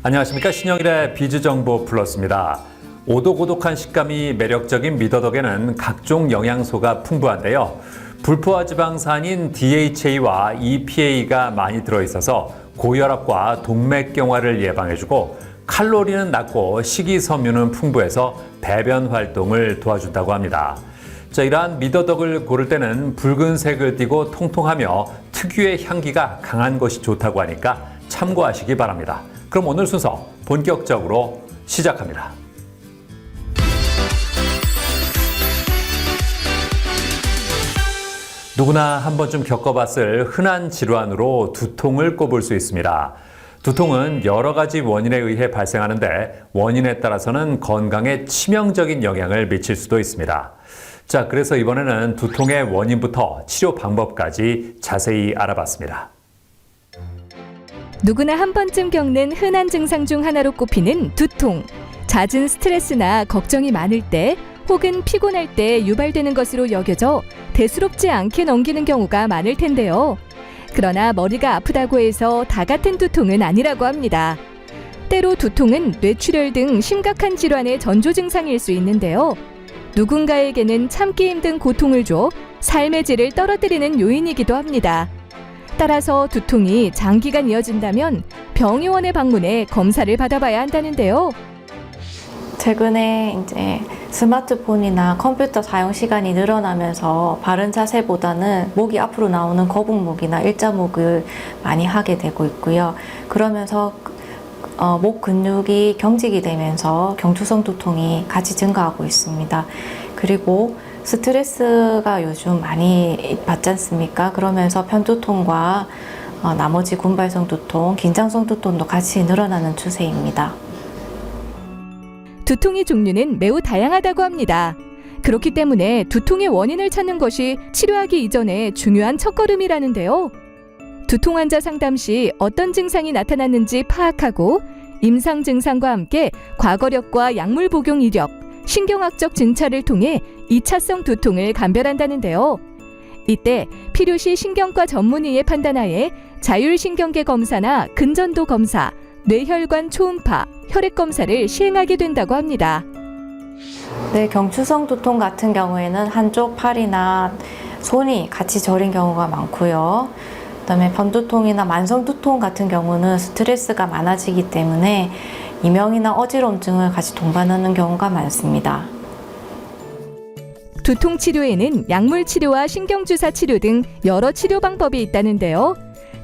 안녕하십니까. 신영일의 비즈정보 플러스입니다. 오독오독한 식감이 매력적인 미더덕에는 각종 영양소가 풍부한데요. 불포화 지방산인 DHA와 EPA가 많이 들어있어서 고혈압과 동맥경화를 예방해주고 칼로리는 낮고 식이섬유는 풍부해서 배변 활동을 도와준다고 합니다. 자, 이러한 미더덕을 고를 때는 붉은색을 띠고 통통하며 특유의 향기가 강한 것이 좋다고 하니까 참고하시기 바랍니다. 그럼 오늘 순서 본격적으로 시작합니다. 누구나 한 번쯤 겪어봤을 흔한 질환으로 두통을 꼽을 수 있습니다. 두통은 여러 가지 원인에 의해 발생하는데 원인에 따라서는 건강에 치명적인 영향을 미칠 수도 있습니다. 자, 그래서 이번에는 두통의 원인부터 치료 방법까지 자세히 알아봤습니다. 누구나 한 번쯤 겪는 흔한 증상 중 하나로 꼽히는 두통. 잦은 스트레스나 걱정이 많을 때 혹은 피곤할 때 유발되는 것으로 여겨져 대수롭지 않게 넘기는 경우가 많을 텐데요. 그러나 머리가 아프다고 해서 다 같은 두통은 아니라고 합니다. 때로 두통은 뇌출혈 등 심각한 질환의 전조 증상일 수 있는데요. 누군가에게는 참기 힘든 고통을 줘 삶의 질을 떨어뜨리는 요인이기도 합니다. 따라서 두통이 장기간 이어진다면 병의원에 방문해 검사를 받아봐야 한다는데요. 최근에 이제 스마트폰이나 컴퓨터 사용 시간이 늘어나면서 바른 자세보다는 목이 앞으로 나오는 거북목이나 일자목을 많이 하게 되고 있고요. 그러면서 목 근육이 경직이 되면서 경추성 두통이 같이 증가하고 있습니다. 그리고 스트레스가 요즘 많이 받지 않습니까? 그러면서 편두통과 나머지 군발성 두통, 긴장성 두통도 같이 늘어나는 추세입니다. 두통의 종류는 매우 다양하다고 합니다. 그렇기 때문에 두통의 원인을 찾는 것이 치료하기 이전에 중요한 첫걸음이라는데요. 두통 환자 상담 시 어떤 증상이 나타났는지 파악하고 임상 증상과 함께 과거력과 약물 복용 이력, 신경학적 진찰을 통해 2차성 두통을 감별한다는데요. 이때 필요시 신경과 전문의의 판단하에 자율신경계 검사나 근전도 검사, 뇌혈관 초음파, 혈액 검사를 시행하게 된다고 합니다. 네, 경추성 두통 같은 경우에는 한쪽 팔이나 손이 같이 저린 경우가 많고요. 그다음에 편두통이나 만성두통 같은 경우는 스트레스가 많아지기 때문에 이명이나 어지럼증을 같이 동반하는 경우가 많습니다. 두통 치료에는 약물 치료와 신경주사 치료 등 여러 치료 방법이 있다는데요.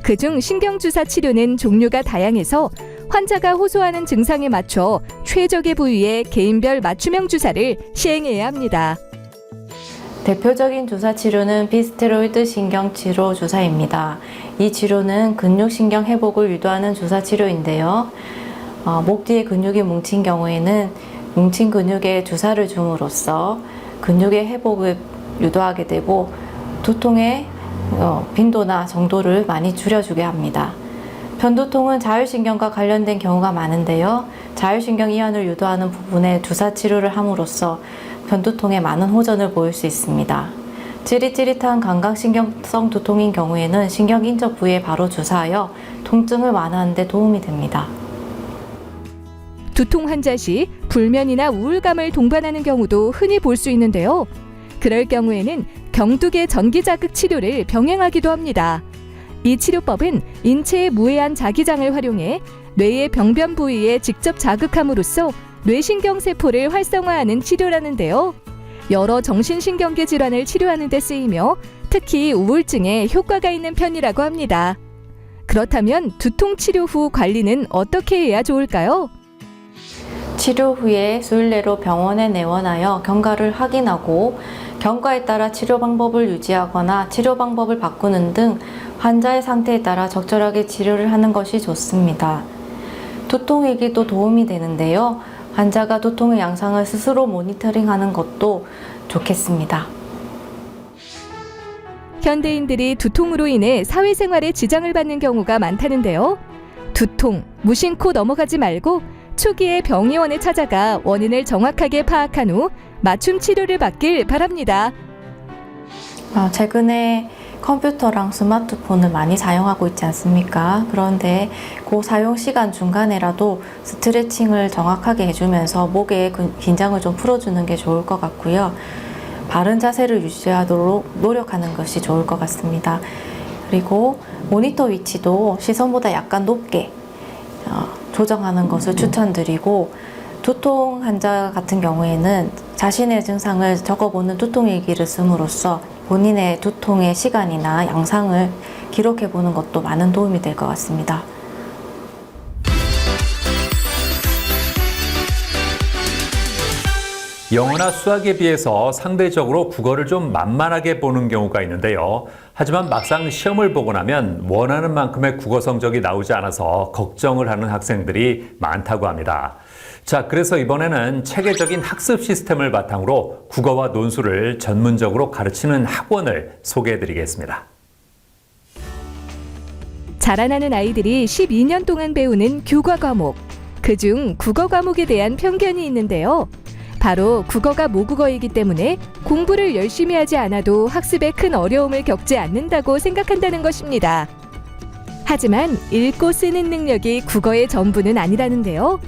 그중 신경주사 치료는 종류가 다양해서 환자가 호소하는 증상에 맞춰 최적의 부위에 개인별 맞춤형 주사를 시행해야 합니다. 대표적인 주사 치료는 비스테로이드 신경치료 주사입니다. 이 치료는 근육신경 회복을 유도하는 주사 치료인데요. 목 뒤에 근육이 뭉친 경우에는 뭉친 근육에 주사를 줌으로써 근육의 회복을 유도하게 되고 두통의 빈도나 정도를 많이 줄여주게 합니다. 편두통은 자율신경과 관련된 경우가 많은데요. 자율신경 이완을 유도하는 부분에 주사 치료를 함으로써 편두통에 많은 호전을 보일 수 있습니다. 찌릿찌릿한 감각신경성 두통인 경우에는 신경 인접 부위에 바로 주사하여 통증을 완화하는 데 도움이 됩니다. 두통 환자 시 불면이나 우울감을 동반하는 경우도 흔히 볼 수 있는데요. 그럴 경우에는 경두계 전기자극 치료를 병행하기도 합니다. 이 치료법은 인체의 무해한 자기장을 활용해 뇌의 병변 부위에 직접 자극함으로써 뇌신경세포를 활성화하는 치료라는데요. 여러 정신신경계 질환을 치료하는 데 쓰이며 특히 우울증에 효과가 있는 편이라고 합니다. 그렇다면 두통 치료 후 관리는 어떻게 해야 좋을까요? 치료 후에 수일 내로 병원에 내원하여 경과를 확인하고 경과에 따라 치료 방법을 유지하거나 치료 방법을 바꾸는 등 환자의 상태에 따라 적절하게 치료를 하는 것이 좋습니다. 두통일기도 도움이 되는데요. 환자가 두통의 양상을 스스로 모니터링하는 것도 좋겠습니다. 현대인들이 두통으로 인해 사회생활에 지장을 받는 경우가 많다는데요. 두통, 무심코 넘어가지 말고 초기에 병의원에 찾아가 원인을 정확하게 파악한 후 맞춤 치료를 받길 바랍니다. 최근에 컴퓨터랑 스마트폰을 많이 사용하고 있지 않습니까? 그런데 그 사용 시간 중간에라도 스트레칭을 정확하게 해주면서 목의 긴장을 좀 풀어주는 게 좋을 것 같고요. 바른 자세를 유지하도록 노력하는 것이 좋을 것 같습니다. 그리고 모니터 위치도 시선보다 약간 높게 조정하는 것을 추천드리고, 두통 환자 같은 경우에는 자신의 증상을 적어보는 두통일기를 씀으로써 본인의 두통의 시간이나 양상을 기록해 보는 것도 많은 도움이 될 것 같습니다. 영어나 수학에 비해서 상대적으로 국어를 좀 만만하게 보는 경우가 있는데요. 하지만 막상 시험을 보고 나면 원하는 만큼의 국어 성적이 나오지 않아서 걱정을 하는 학생들이 많다고 합니다. 자, 그래서 이번에는 체계적인 학습 시스템을 바탕으로 국어와 논술을 전문적으로 가르치는 학원을 소개해드리겠습니다. 자라나는 아이들이 12년 동안 배우는 교과 과목. 그중 국어 과목에 대한 편견이 있는데요. 바로 국어가 모국어이기 때문에 공부를 열심히 하지 않아도 학습에 큰 어려움을 겪지 않는다고 생각한다는 것입니다. 하지만 읽고 쓰는 능력이 국어의 전부는 아니라는데요.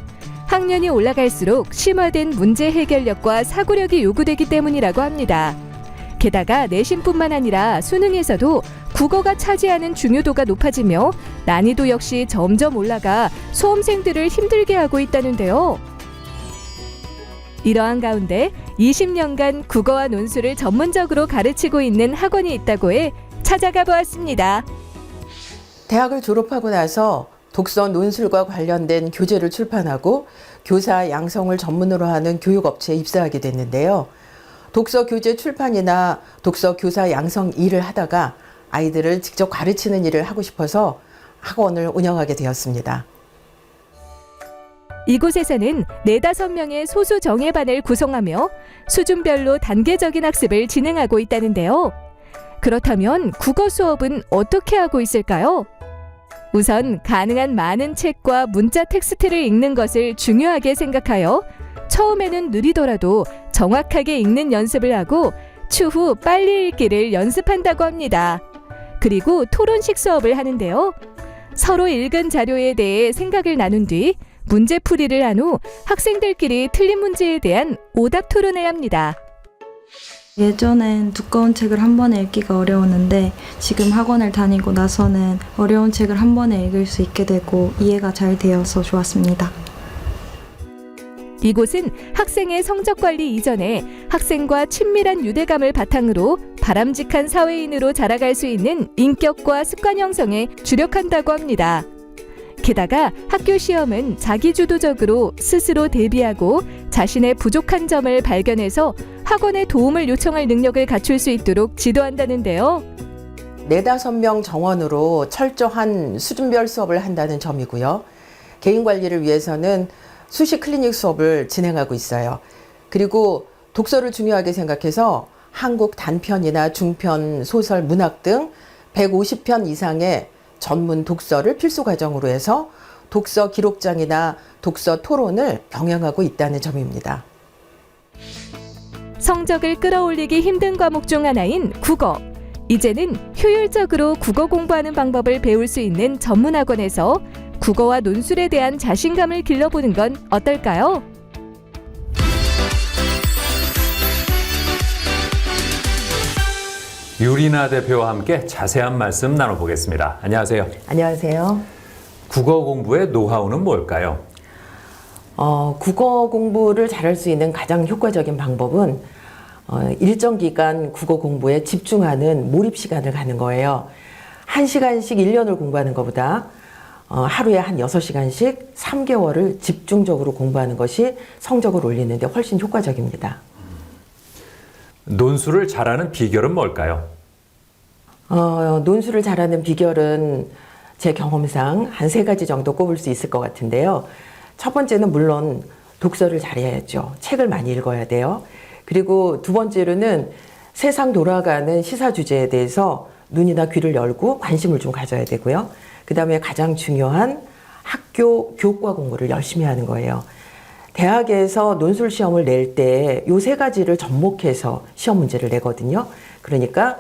학년이 올라갈수록 심화된 문제 해결력과 사고력이 요구되기 때문이라고 합니다. 게다가 내신뿐만 아니라 수능에서도 국어가 차지하는 중요도가 높아지며 난이도 역시 점점 올라가 수험생들을 힘들게 하고 있다는데요. 이러한 가운데 20년간 국어와 논술을 전문적으로 가르치고 있는 학원이 있다고 해 찾아가 보았습니다. 대학을 졸업하고 나서 독서 논술과 관련된 교재를 출판하고 교사 양성을 전문으로 하는 교육업체에 입사하게 됐는데요. 독서 교재 출판이나 독서 교사 양성 일을 하다가 아이들을 직접 가르치는 일을 하고 싶어서 학원을 운영하게 되었습니다. 이곳에서는 4-5명의 소수 정예반을 구성하며 수준별로 단계적인 학습을 진행하고 있다는데요. 그렇다면 국어 수업은 어떻게 하고 있을까요? 우선 가능한 많은 책과 문자 텍스트를 읽는 것을 중요하게 생각하여 처음에는 느리더라도 정확하게 읽는 연습을 하고 추후 빨리 읽기를 연습한다고 합니다. 그리고 토론식 수업을 하는데요. 서로 읽은 자료에 대해 생각을 나눈 뒤 문제풀이를 한 후 학생들끼리 틀린 문제에 대한 오답 토론을 합니다. 예전엔 두꺼운 책을 한 번에 읽기가 어려웠는데 지금 학원을 다니고 나서는 어려운 책을 한 번에 읽을 수 있게 되고 이해가 잘 되어서 좋았습니다. 이곳은 학생의 성적 관리 이전에 학생과 친밀한 유대감을 바탕으로 바람직한 사회인으로 자라갈 수 있는 인격과 습관 형성에 주력한다고 합니다. 게다가 학교 시험은 자기주도적으로 스스로 대비하고 자신의 부족한 점을 발견해서 학원에 도움을 요청할 능력을 갖출 수 있도록 지도한다는데요. 4-5명 정원으로 철저한 수준별 수업을 한다는 점이고요. 개인 관리를 위해서는 수시 클리닉 수업을 진행하고 있어요. 그리고 독서를 중요하게 생각해서 한국 단편이나 중편, 소설, 문학 등 150편 이상의 전문 독서를 필수 과정으로 해서 독서 기록장이나 독서 토론을 병행하고 있다는 점입니다. 성적을 끌어올리기 힘든 과목 중 하나인 국어. 이제는 효율적으로 국어 공부하는 방법을 배울 수 있는 전문 학원에서 국어와 논술에 대한 자신감을 길러보는 건 어떨까요? 유리나 대표와 함께 자세한 말씀 나눠보겠습니다. 안녕하세요. 안녕하세요. 국어 공부의 노하우는 뭘까요? 국어 공부를 잘할 수 있는 가장 효과적인 방법은 일정 기간 국어 공부에 집중하는 몰입 시간을 갖는 거예요. 1시간씩 1년을 공부하는 것보다 하루에 한 6시간씩 3개월을 집중적으로 공부하는 것이 성적을 올리는 데 훨씬 효과적입니다. 논술을 잘하는 비결은 뭘까요? 논술을 잘하는 비결은 제 경험상 한 3가지 정도 꼽을 수 있을 것 같은데요. 첫 번째는 물론 독서를 잘해야죠. 책을 많이 읽어야 돼요. 그리고 두 번째로는 세상 돌아가는 시사 주제에 대해서 눈이나 귀를 열고 관심을 좀 가져야 되고요. 그 다음에 가장 중요한 학교 교과 공부를 열심히 하는 거예요. 대학에서 논술 시험을 낼 때 요 3가지를 접목해서 시험 문제를 내거든요. 그러니까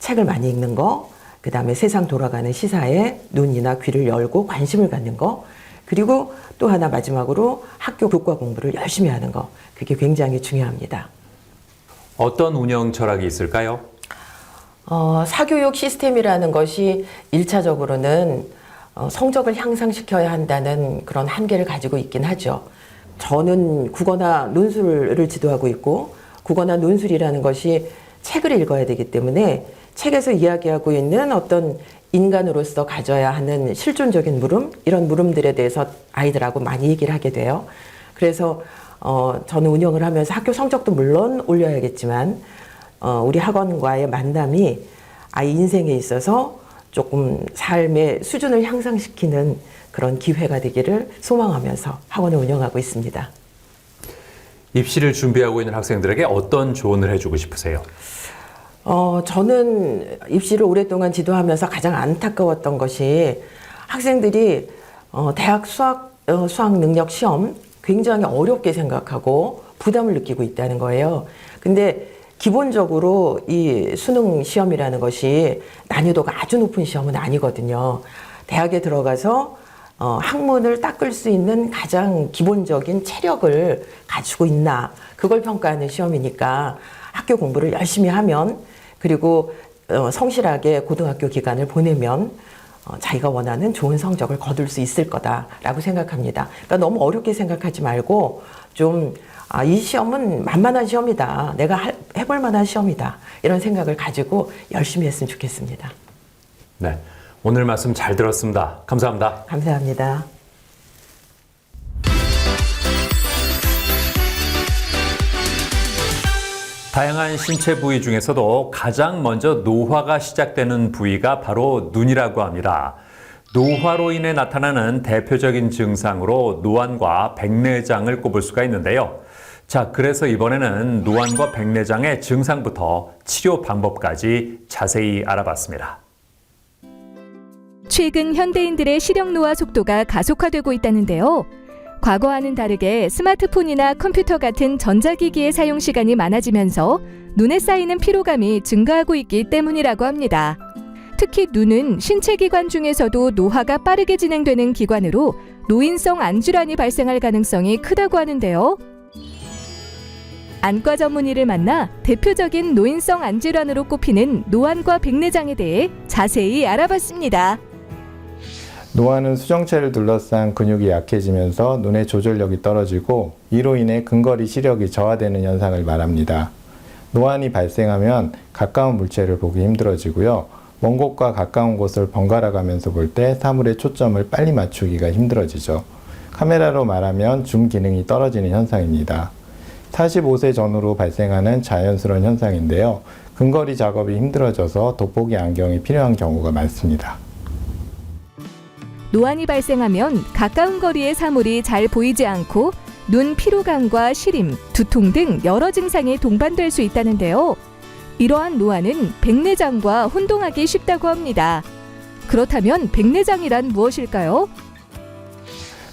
책을 많이 읽는 거, 그 다음에 세상 돌아가는 시사에 눈이나 귀를 열고 관심을 갖는 거, 그리고 또 하나 마지막으로 학교 교과 공부를 열심히 하는 거, 그게 굉장히 중요합니다. 어떤 운영 철학이 있을까요? 사교육 시스템이라는 것이 1차적으로는 성적을 향상시켜야 한다는 그런 한계를 가지고 있긴 하죠. 저는 국어나 논술을 지도하고 있고, 국어나 논술이라는 것이 책을 읽어야 되기 때문에 책에서 이야기하고 있는 어떤 인간으로서 가져야 하는 실존적인 물음, 이런 물음들에 대해서 아이들하고 많이 얘기를 하게 돼요. 그래서 저는 운영을 하면서 학교 성적도 물론 올려야겠지만 우리 학원과의 만남이 아이 인생에 있어서 조금 삶의 수준을 향상시키는 그런 기회가 되기를 소망하면서 학원을 운영하고 있습니다. 입시를 준비하고 있는 학생들에게 어떤 조언을 해주고 싶으세요? 저는 입시를 오랫동안 지도하면서 가장 안타까웠던 것이 학생들이 대학 수학 능력 시험 굉장히 어렵게 생각하고 부담을 느끼고 있다는 거예요. 근데 기본적으로 이 수능 시험이라는 것이 난이도가 아주 높은 시험은 아니거든요. 대학에 들어가서 학문을 닦을 수 있는 가장 기본적인 체력을 가지고 있나, 그걸 평가하는 시험이니까 학교 공부를 열심히 하면, 그리고 성실하게 고등학교 기간을 보내면 자기가 원하는 좋은 성적을 거둘 수 있을 거다라고 생각합니다. 그러니까 너무 어렵게 생각하지 말고 좀 이 시험은 만만한 시험이다, 내가 해볼 만한 시험이다, 이런 생각을 가지고 열심히 했으면 좋겠습니다. 네, 오늘 말씀 잘 들었습니다. 감사합니다. 감사합니다. 다양한 신체 부위 중에서도 가장 먼저 노화가 시작되는 부위가 바로 눈이라고 합니다. 노화로 인해 나타나는 대표적인 증상으로 노안과 백내장을 꼽을 수가 있는데요. 자, 그래서 이번에는 노안과 백내장의 증상부터 치료 방법까지 자세히 알아봤습니다. 최근 현대인들의 시력 노화 속도가 가속화되고 있다는데요. 과거와는 다르게 스마트폰이나 컴퓨터 같은 전자기기의 사용 시간이 많아지면서 눈에 쌓이는 피로감이 증가하고 있기 때문이라고 합니다. 특히 눈은 신체 기관 중에서도 노화가 빠르게 진행되는 기관으로 노인성 안질환이 발생할 가능성이 크다고 하는데요. 안과 전문의를 만나 대표적인 노인성 안질환으로 꼽히는 노안과 백내장에 대해 자세히 알아봤습니다. 노안은 수정체를 둘러싼 근육이 약해지면서 눈의 조절력이 떨어지고 이로 인해 근거리 시력이 저하되는 현상을 말합니다. 노안이 발생하면 가까운 물체를 보기 힘들어지고요. 먼 곳과 가까운 곳을 번갈아 가면서 볼 때 사물의 초점을 빨리 맞추기가 힘들어지죠. 카메라로 말하면 줌 기능이 떨어지는 현상입니다. 45세 전후로 발생하는 자연스러운 현상인데요. 근거리 작업이 힘들어져서 돋보기 안경이 필요한 경우가 많습니다. 노안이 발생하면 가까운 거리의 사물이 잘 보이지 않고 눈 피로감과 시림, 두통 등 여러 증상이 동반될 수 있다는데요. 이러한 노안은 백내장과 혼동하기 쉽다고 합니다. 그렇다면 백내장이란 무엇일까요?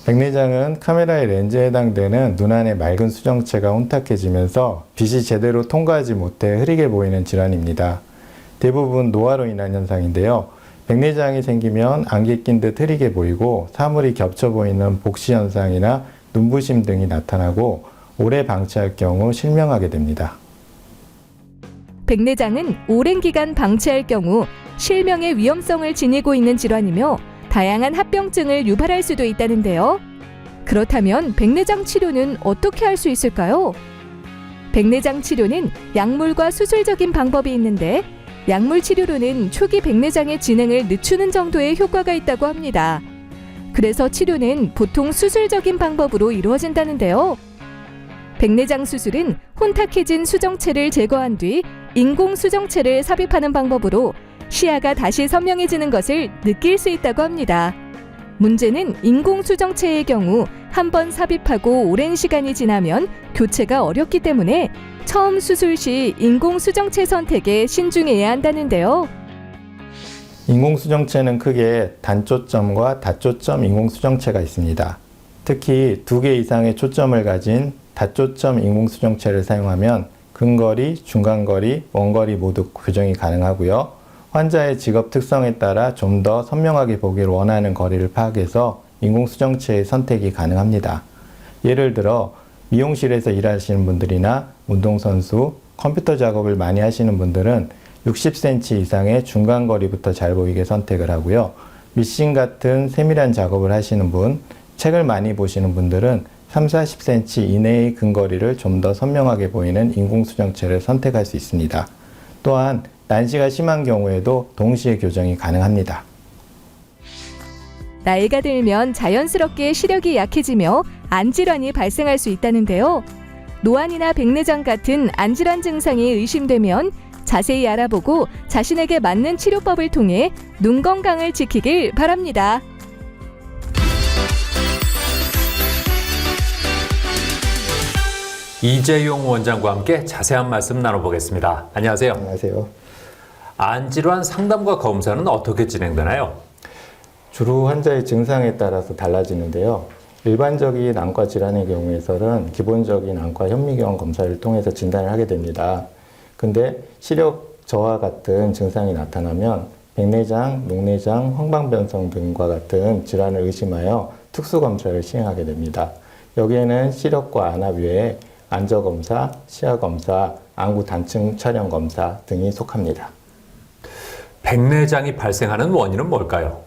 백내장은 카메라의 렌즈에 해당되는 눈 안의 맑은 수정체가 혼탁해지면서 빛이 제대로 통과하지 못해 흐리게 보이는 질환입니다. 대부분 노화로 인한 현상인데요. 백내장이 생기면 안개 낀 듯 흐리게 보이고 사물이 겹쳐 보이는 복시 현상이나 눈부심 등이 나타나고 오래 방치할 경우 실명하게 됩니다. 백내장은 오랜 기간 방치할 경우 실명의 위험성을 지니고 있는 질환이며 다양한 합병증을 유발할 수도 있다는데요. 그렇다면 백내장 치료는 어떻게 할 수 있을까요? 백내장 치료는 약물과 수술적인 방법이 있는데 약물 치료로는 초기 백내장의 진행을 늦추는 정도의 효과가 있다고 합니다. 그래서 치료는 보통 수술적인 방법으로 이루어진다는데요. 백내장 수술은 혼탁해진 수정체를 제거한 뒤 인공 수정체를 삽입하는 방법으로 시야가 다시 선명해지는 것을 느낄 수 있다고 합니다. 문제는 인공 수정체의 경우 한 번 삽입하고 오랜 시간이 지나면 교체가 어렵기 때문에 처음 수술 시 인공 수정체 선택에 신중해야 한다는데요. 인공수정체는 크게 단초점과 다초점 인공수정체가 있습니다. 특히 2개 이상의 초점을 가진 다초점 인공수정체를 사용하면 근거리, 중간거리, 원거리 모두 교정이 가능하고요. 환자의 직업 특성에 따라 좀 더 선명하게 보기를 원하는 거리를 파악해서 인공수정체의 선택이 가능합니다. 예를 들어 미용실에서 일하시는 분들이나 운동선수, 컴퓨터 작업을 많이 하시는 분들은 60cm 이상의 중간 거리부터 잘 보이게 선택을 하고요. 미싱 같은 세밀한 작업을 하시는 분, 책을 많이 보시는 분들은 30-40cm 이내의 근거리를 좀 더 선명하게 보이는 인공수정체를 선택할 수 있습니다. 또한 난시가 심한 경우에도 동시에 교정이 가능합니다. 나이가 들면 자연스럽게 시력이 약해지며 안질환이 발생할 수 있다는데요. 노안이나 백내장 같은 안질환 증상이 의심되면 자세히 알아보고 자신에게 맞는 치료법을 통해 눈 건강을 지키길 바랍니다. 이재용 원장과 함께 자세한 말씀 나눠보겠습니다. 안녕하세요. 안녕하세요. 안질환 상담과 검사는 어떻게 진행되나요? 주로 환자의 증상에 따라서 달라지는데요. 일반적인 안과 질환의 경우에서는 기본적인 안과 현미경 검사를 통해서 진단을 하게 됩니다. 근데 시력 저하 같은 증상이 나타나면 백내장, 녹내장, 황방변성 등과 같은 질환을 의심하여 특수검사를 시행하게 됩니다. 여기에는 시력과 안압 외에 안저검사, 시야검사, 안구 단층 촬영 검사 등이 속합니다. 백내장이 발생하는 원인은 뭘까요?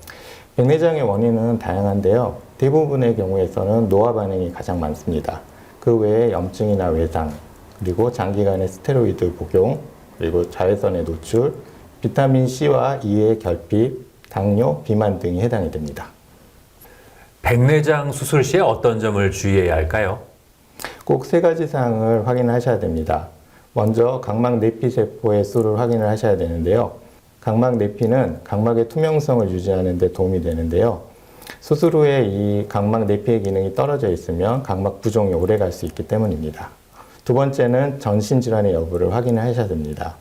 백내장의 원인은 다양한데요. 대부분의 경우에서는 노화 반응이 가장 많습니다. 그 외에 염증이나 외상, 그리고 장기간의 스테로이드 복용, 그리고 자외선의 노출, 비타민 C와 E의 결핍, 당뇨, 비만 등이 해당이 됩니다. 백내장 수술 시에 어떤 점을 주의해야 할까요? 꼭 세 가지 사항을 확인하셔야 됩니다. 먼저 각막 내피세포의 수를 확인을 하셔야 되는데요. 각막 내피는 각막의 투명성을 유지하는 데 도움이 되는데요. 수술 후에 이 각막 내피의 기능이 떨어져 있으면 각막 부종이 오래 갈 수 있기 때문입니다. 두 번째는 전신 질환의 여부를 확인을 하셔야 됩니다.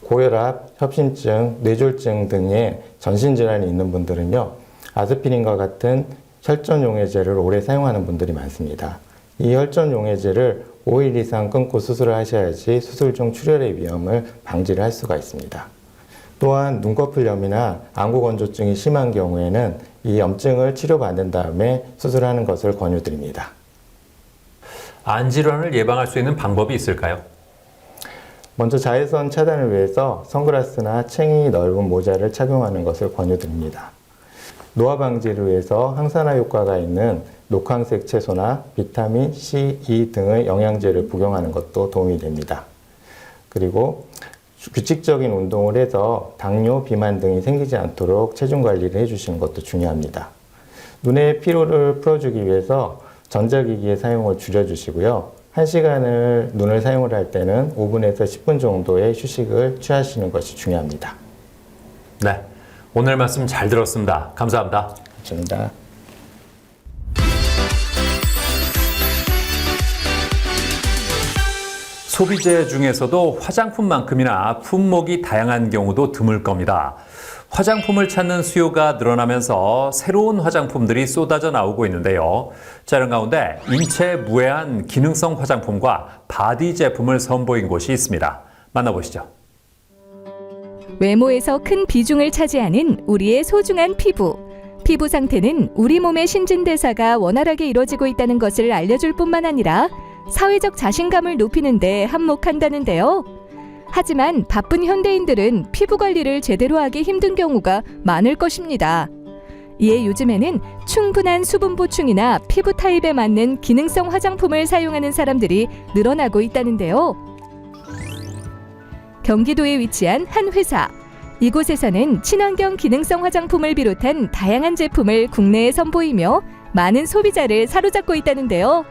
고혈압, 협심증, 뇌졸중 등의 전신 질환이 있는 분들은요, 아스피린과 같은 혈전 용해제를 오래 사용하는 분들이 많습니다. 이 혈전 용해제를 5일 이상 끊고 수술을 하셔야지 수술 중 출혈의 위험을 방지를 할 수가 있습니다. 또한 눈꺼풀염이나 안구건조증이 심한 경우에는 이 염증을 치료받은 다음에 수술하는 것을 권유드립니다. 안질환을 예방할 수 있는 방법이 있을까요? 먼저 자외선 차단을 위해서 선글라스나 챙이 넓은 모자를 착용하는 것을 권유드립니다. 노화 방지를 위해서 항산화 효과가 있는 녹황색 채소나 비타민 C, E 등의 영양제를 복용하는 것도 도움이 됩니다. 그리고 규칙적인 운동을 해서 당뇨, 비만 등이 생기지 않도록 체중 관리를 해주시는 것도 중요합니다. 눈의 피로를 풀어주기 위해서 전자기기의 사용을 줄여주시고요. 1시간을 눈을 사용을 할 때는 5분에서 10분 정도의 휴식을 취하시는 것이 중요합니다. 네, 오늘 말씀 잘 들었습니다. 감사합니다. 감사합니다. 소비재 중에서도 화장품만큼이나 품목이 다양한 경우도 드물 겁니다. 화장품을 찾는 수요가 늘어나면서 새로운 화장품들이 쏟아져 나오고 있는데요. 자, 이런 가운데 인체에 무해한 기능성 화장품과 바디 제품을 선보인 곳이 있습니다. 만나보시죠. 외모에서 큰 비중을 차지하는 우리의 소중한 피부. 피부 상태는 우리 몸의 신진대사가 원활하게 이루어지고 있다는 것을 알려줄 뿐만 아니라 사회적 자신감을 높이는 데 한몫한다는데요. 하지만 바쁜 현대인들은 피부 관리를 제대로 하기 힘든 경우가 많을 것입니다. 이에 요즘에는 충분한 수분 보충이나 피부 타입에 맞는 기능성 화장품을 사용하는 사람들이 늘어나고 있다는데요. 경기도에 위치한 한 회사. 이곳에서는 친환경 기능성 화장품을 비롯한 다양한 제품을 국내에 선보이며 많은 소비자를 사로잡고 있다는데요.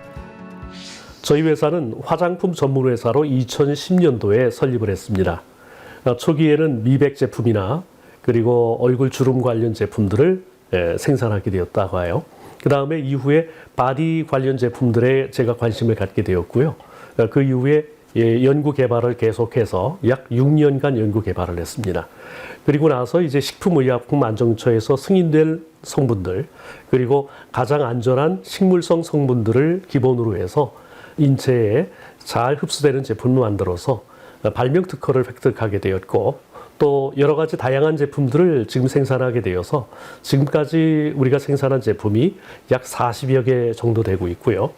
저희 회사는 화장품 전문 회사로 2010년도에 설립을 했습니다. 초기에는 미백 제품이나 그리고 얼굴 주름 관련 제품들을 생산하게 되었다고 해요. 그 다음에 이후에 바디 관련 제품들에 제가 관심을 갖게 되었고요. 그 이후에 연구 개발을 계속해서 약 6년간 연구 개발을 했습니다. 그리고 나서 이제 식품의약품안정처에서 승인된 성분들, 그리고 가장 안전한 식물성 성분들을 기본으로 해서 인체에 잘 흡수되는 제품을 만들어서 발명 특허를 획득하게 되었고, 또 여러 가지 다양한 제품들을 지금 생산하게 되어서 지금까지 우리가 생산한 제품이 약 40여 개 정도 되고 있고요.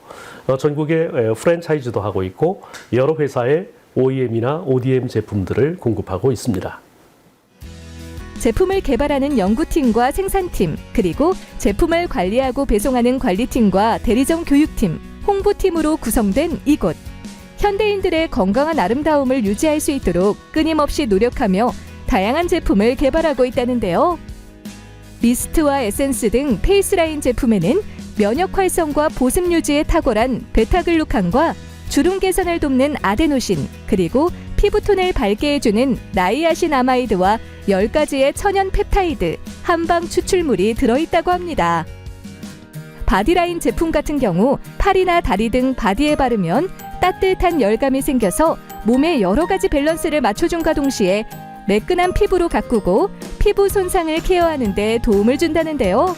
전국에 프랜차이즈도 하고 있고 여러 회사의 OEM이나 ODM 제품들을 공급하고 있습니다. 제품을 개발하는 연구팀과 생산팀, 그리고 제품을 관리하고 배송하는 관리팀과 대리점 교육팀, 홍보팀으로 구성된 이곳. 현대인들의 건강한 아름다움을 유지할 수 있도록 끊임없이 노력하며 다양한 제품을 개발하고 있다는데요. 미스트와 에센스 등 페이스라인 제품에는 면역 활성과 보습 유지에 탁월한 베타글루칸과 주름 개선을 돕는 아데노신, 그리고 피부톤을 밝게 해주는 나이아신아마이드와 10가지의 천연 펩타이드, 한방 추출물이 들어있다고 합니다. 바디라인 제품 같은 경우 팔이나 다리 등 바디에 바르면 따뜻한 열감이 생겨서 몸의 여러 가지 밸런스를 맞춰준과 동시에 매끈한 피부로 가꾸고 피부 손상을 케어하는 데 도움을 준다는데요.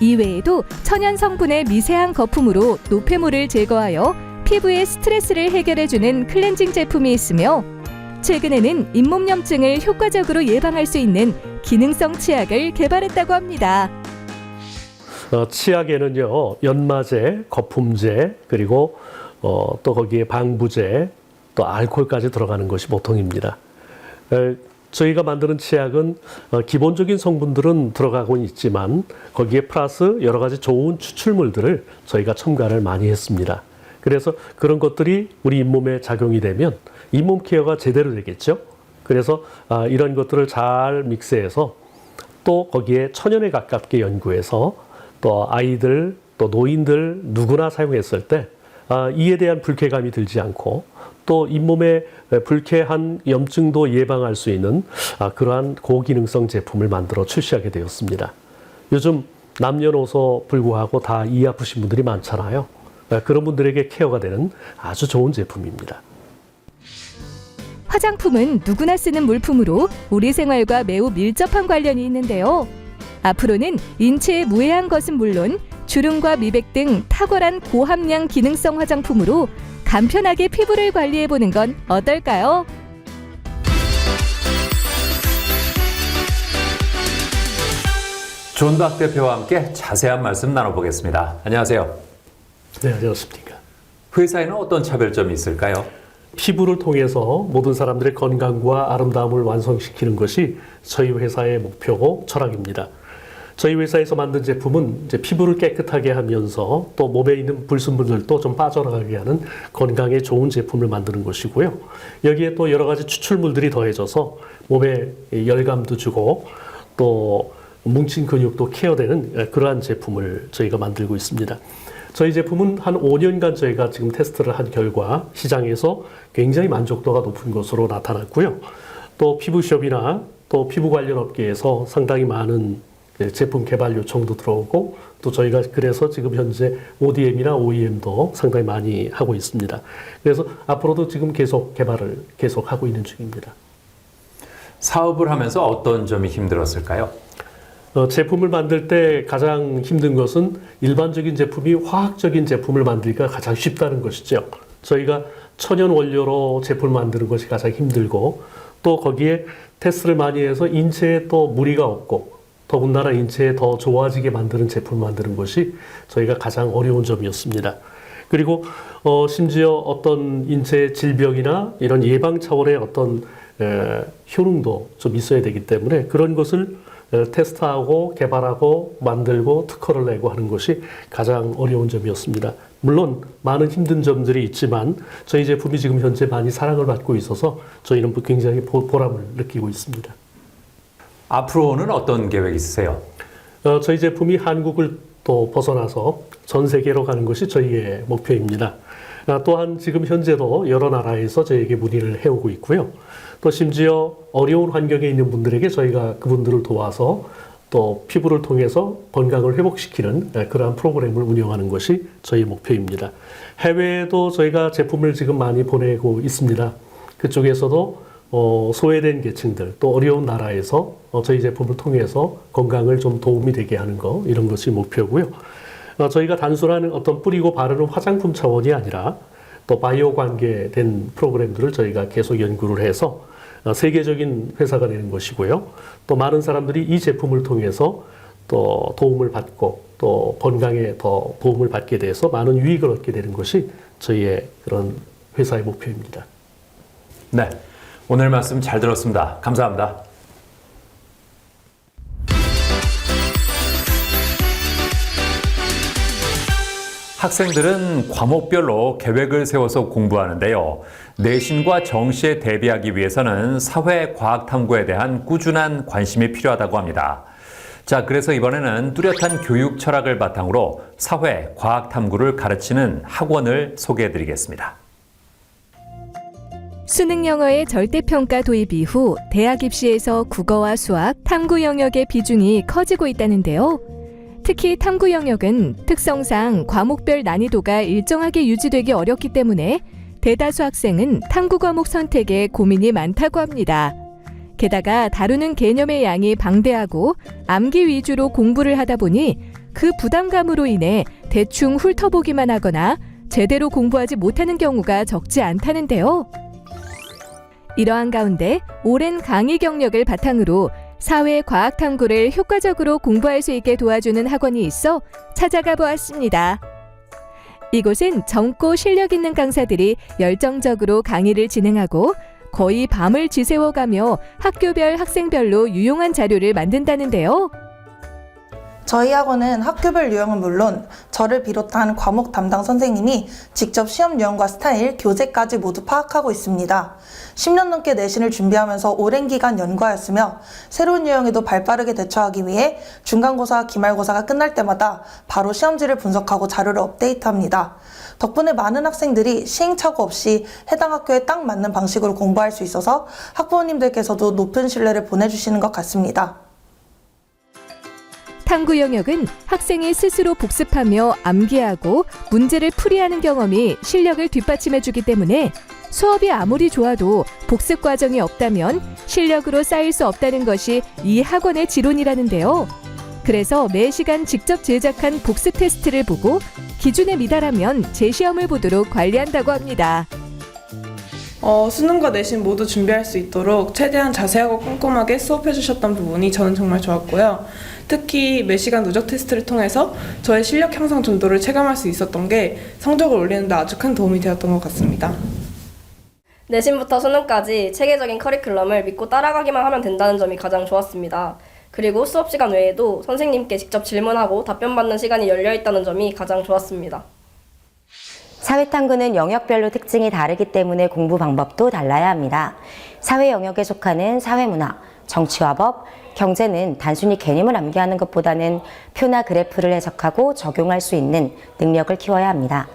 이외에도 천연 성분의 미세한 거품으로 노폐물을 제거하여 피부의 스트레스를 해결해주는 클렌징 제품이 있으며, 최근에는 잇몸염증을 효과적으로 예방할 수 있는 기능성 치약을 개발했다고 합니다. 치약에는요, 연마제, 거품제, 그리고 또 거기에 방부제, 또 알코올까지 들어가는 것이 보통입니다. 저희가 만드는 치약은 기본적인 성분들은 들어가고 있지만 거기에 플러스 여러 가지 좋은 추출물들을 저희가 첨가를 많이 했습니다. 그래서 그런 것들이 우리 잇몸에 작용이 되면 잇몸 케어가 제대로 되겠죠. 그래서 이런 것들을 잘 믹스해서 또 거기에 천연에 가깝게 연구해서 또 아이들, 또 노인들 누구나 사용했을 때 이에 대한 불쾌감이 들지 않고 또 잇몸에 불쾌한 염증도 예방할 수 있는 그러한 고기능성 제품을 만들어 출시하게 되었습니다. 요즘 남녀노소 불구하고 다 이 아프신 분들이 많잖아요. 그런 분들에게 케어가 되는 아주 좋은 제품입니다. 화장품은 누구나 쓰는 물품으로 우리 생활과 매우 밀접한 관련이 있는데요. 앞으로는 인체에 무해한 것은 물론 주름과 미백 등 탁월한 고함량 기능성 화장품으로 간편하게 피부를 관리해보는 건 어떨까요? 존박 대표와 함께 자세한 말씀 나눠보겠습니다. 안녕하세요. 네, 안녕하십니까. 회사에는 어떤 차별점이 있을까요? 피부를 통해서 모든 사람들의 건강과 아름다움을 완성시키는 것이 저희 회사의 목표고 철학입니다. 저희 회사에서 만든 제품은 이제 피부를 깨끗하게 하면서 또 몸에 있는 불순물들도 좀 빠져나가게 하는 건강에 좋은 제품을 만드는 것이고요. 여기에 또 여러 가지 추출물들이 더해져서 몸에 열감도 주고 또 뭉친 근육도 케어되는 그러한 제품을 저희가 만들고 있습니다. 저희 제품은 한 5년간 저희가 지금 테스트를 한 결과 시장에서 굉장히 만족도가 높은 것으로 나타났고요. 또 피부숍이나 또 피부 관련 업계에서 상당히 많은 제품 개발 요청도 들어오고 또 저희가 그래서 지금 현재 ODM이나 OEM도 상당히 많이 하고 있습니다. 그래서 앞으로도 지금 계속 개발을 계속하고 있는 중입니다. 사업을 하면서 어떤 점이 힘들었을까요? 제품을 만들 때 가장 힘든 것은 일반적인 제품이 화학적인 제품을 만들기가 가장 쉽다는 것이죠. 저희가 천연 원료로 제품을 만드는 것이 가장 힘들고 또 거기에 테스트를 많이 해서 인체에 또 무리가 없고 더군다나 인체에 더 좋아지게 만드는 제품을 만드는 것이 저희가 가장 어려운 점이었습니다. 그리고 심지어 어떤 인체 질병이나 이런 예방 차원의 어떤 효능도 좀 있어야 되기 때문에 그런 것을 테스트하고 개발하고 만들고 특허를 내고 하는 것이 가장 어려운 점이었습니다. 물론 많은 힘든 점들이 있지만 저희 제품이 지금 현재 많이 사랑을 받고 있어서 저희는 굉장히 보람을 느끼고 있습니다. 앞으로는 어떤 계획이 있으세요? 저희 제품이 한국을 또 벗어나서 전 세계로 가는 것이 저희의 목표입니다. 또한 지금 현재도 여러 나라에서 저희에게 문의를 해오고 있고요. 또 심지어 어려운 환경에 있는 분들에게 저희가 그분들을 도와서 또 피부를 통해서 건강을 회복시키는 그러한 프로그램을 운영하는 것이 저희 목표입니다. 해외에도 저희가 제품을 지금 많이 보내고 있습니다. 그쪽에서도 소외된 계층들 또 어려운 나라에서 저희 제품을 통해서 건강을 좀 도움이 되게 하는 거 이런 것이 목표고요. 저희가 단순한 어떤 뿌리고 바르는 화장품 차원이 아니라 또 바이오 관계된 프로그램들을 저희가 계속 연구를 해서 세계적인 회사가 되는 것이고요. 또 많은 사람들이 이 제품을 통해서 또 도움을 받고 또 건강에 더 도움을 받게 돼서 많은 유익을 얻게 되는 것이 저희의 그런 회사의 목표입니다. 네, 오늘 말씀 잘 들었습니다. 감사합니다. 학생들은 과목별로 계획을 세워서 공부하는데요. 내신과 정시에 대비하기 위해서는 사회과학탐구에 대한 꾸준한 관심이 필요하다고 합니다. 자, 그래서 이번에는 뚜렷한 교육 철학을 바탕으로 사회과학탐구를 가르치는 학원을 소개해드리겠습니다. 수능 영어의 절대평가 도입 이후 대학 입시에서 국어와 수학, 탐구 영역의 비중이 커지고 있다는데요. 특히 탐구 영역은 특성상 과목별 난이도가 일정하게 유지되기 어렵기 때문에 대다수 학생은 탐구 과목 선택에 고민이 많다고 합니다. 게다가 다루는 개념의 양이 방대하고 암기 위주로 공부를 하다 보니 그 부담감으로 인해 대충 훑어보기만 하거나 제대로 공부하지 못하는 경우가 적지 않다는데요. 이러한 가운데 오랜 강의 경력을 바탕으로 사회과학탐구를 효과적으로 공부할 수 있게 도와주는 학원이 있어 찾아가 보았습니다. 이곳은 젊고 실력 있는 강사들이 열정적으로 강의를 진행하고 거의 밤을 지새워가며 학교별 학생별로 유용한 자료를 만든다는데요. 저희 학원은 학교별 유형은 물론 저를 비롯한 과목 담당 선생님이 직접 시험 유형과 스타일, 교재까지 모두 파악하고 있습니다. 10년 넘게 내신을 준비하면서 오랜 기간 연구하였으며 새로운 유형에도 발빠르게 대처하기 위해 중간고사, 기말고사가 끝날 때마다 바로 시험지를 분석하고 자료를 업데이트합니다. 덕분에 많은 학생들이 시행착오 없이 해당 학교에 딱 맞는 방식으로 공부할 수 있어서 학부모님들께서도 높은 신뢰를 보내주시는 것 같습니다. 탐구 영역은 학생이 스스로 복습하며 암기하고 문제를 풀이하는 경험이 실력을 뒷받침해주기 때문에 수업이 아무리 좋아도 복습 과정이 없다면 실력으로 쌓일 수 없다는 것이 이 학원의 지론이라는데요. 그래서 매 시간 직접 제작한 복습 테스트를 보고 기준에 미달하면 재시험을 보도록 관리한다고 합니다. 수능과 내신 모두 준비할 수 있도록 최대한 자세하고 꼼꼼하게 수업해 주셨던 부분이 저는 정말 좋았고요. 특히 매시간 누적 테스트를 통해서 저의 실력 향상 정도를 체감할 수 있었던 게 성적을 올리는 데 아주 큰 도움이 되었던 것 같습니다. 내신부터 수능까지 체계적인 커리큘럼을 믿고 따라가기만 하면 된다는 점이 가장 좋았습니다. 그리고 수업 시간 외에도 선생님께 직접 질문하고 답변받는 시간이 열려있다는 점이 가장 좋았습니다. 사회탐구는 영역별로 특징이 다르기 때문에 공부 방법도 달라야 합니다. 사회 영역에 속하는 사회문화, 정치와 법, 경제는 단순히 개념을 암기하는 것보다는 표나 그래프를 해석하고 적용할 수 있는 능력을 키워야 합니다.